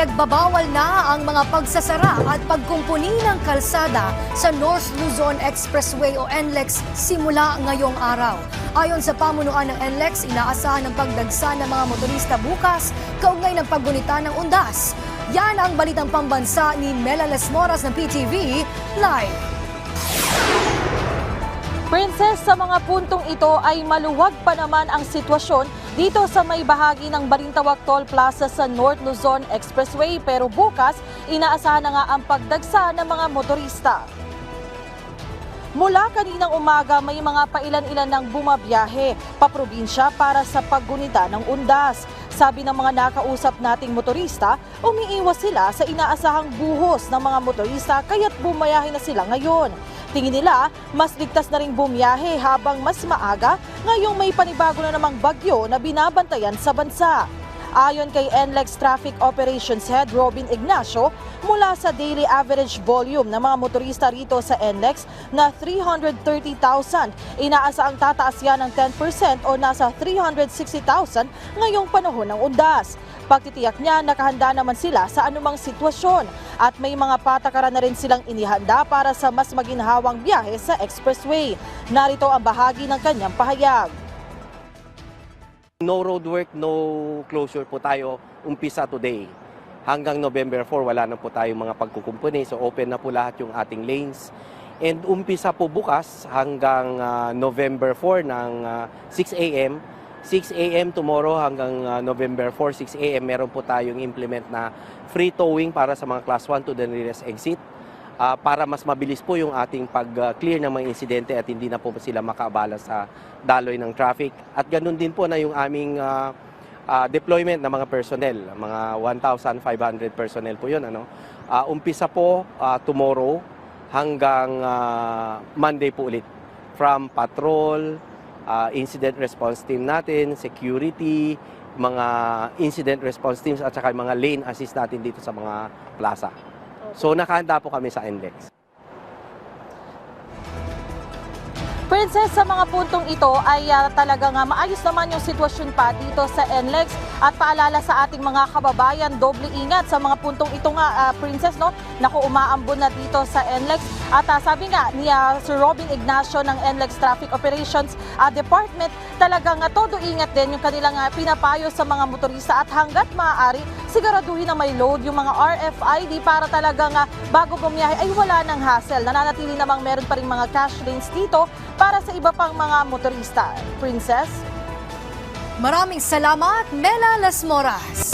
Ipinagbabawal na ang mga pagsasara at pagkumpuni ng kalsada sa North Luzon Expressway o NLEX simula ngayong araw. Ayon sa pamunuan ng NLEX, inaasahan ang pagdagsa ng mga motorista bukas kaugnay ng paggunita ng undas. Yan ang balitang pambansa ni Mela Lesmoras ng PTV Live. Princess, sa mga puntong ito ay maluwag pa naman ang sitwasyon dito sa may bahagi ng Balintawak Toll Plaza sa North Luzon Expressway, pero bukas inaasahan na nga ang pagdagsa ng mga motorista. Mula kaninang umaga may mga pailan-ilan ng bumabiyahe paprobinsya para sa paggunita ng undas. Sabi ng mga nakausap nating motorista, umiiwas sila sa inaasahang buhos ng mga motorista kaya't bumayahe na sila ngayon. Tingin nila, mas ligtas na rin bumiyahe habang mas maaga ngayong may panibago na namang bagyo na binabantayan sa bansa. Ayon kay NLEX Traffic Operations Head Robin Ignacio, mula sa daily average volume ng mga motorista rito sa NLEX na 330,000, inaasaang tataas yan ng 10% o nasa 360,000 ngayong panahon ng undas. Pagtitiyak niya, nakahanda naman sila sa anumang sitwasyon at may mga patakaran na rin silang inihanda para sa mas maginhawang biyahe sa expressway. Narito ang bahagi ng kanyang pahayag. No road work, no closure po tayo umpisa today. Hanggang November 4, wala na po tayong mga pagkukumpuni. So open na po lahat yung ating lanes. And umpisa po bukas hanggang November 4 ng 6 a.m. 6 a.m. tomorrow hanggang November 4, 6 a.m. meron po tayong implement na free towing para sa mga class 1 to the nearest exit. Para mas mabilis po yung ating pag-clear ng mga insidente at hindi na po sila makaabala sa daloy ng traffic. At ganun din po na yung aming deployment ng mga personnel, mga 1,500 personnel po yun. Umpisa po tomorrow hanggang Monday po ulit. From patrol, incident response team natin, security, mga incident response teams at saka mga lane assist natin dito sa mga plaza. So nakahanda po kami sa NLEX. Princess, sa mga puntong ito ay talagang maayos naman yung sitwasyon pa dito sa NLEX at paalala sa ating mga kababayan, doble ingat sa mga puntong ito nga, Princess, no? Naku, umaambon na dito sa NLEX at sabi nga ni Sir Robin Ignacio ng NLEX Traffic Operations Department, talagang todo ingat din yung kanilang pinapayo sa mga motorista at hanggat maaari, siguraduhin na may load yung mga RFID para talagang bago bumiyahe ay wala ng hassle. Nananatili namang meron pa rin mga cash lanes dito para sa iba pang mga motorista. Princess? Maraming salamat, Mela Lesmoras.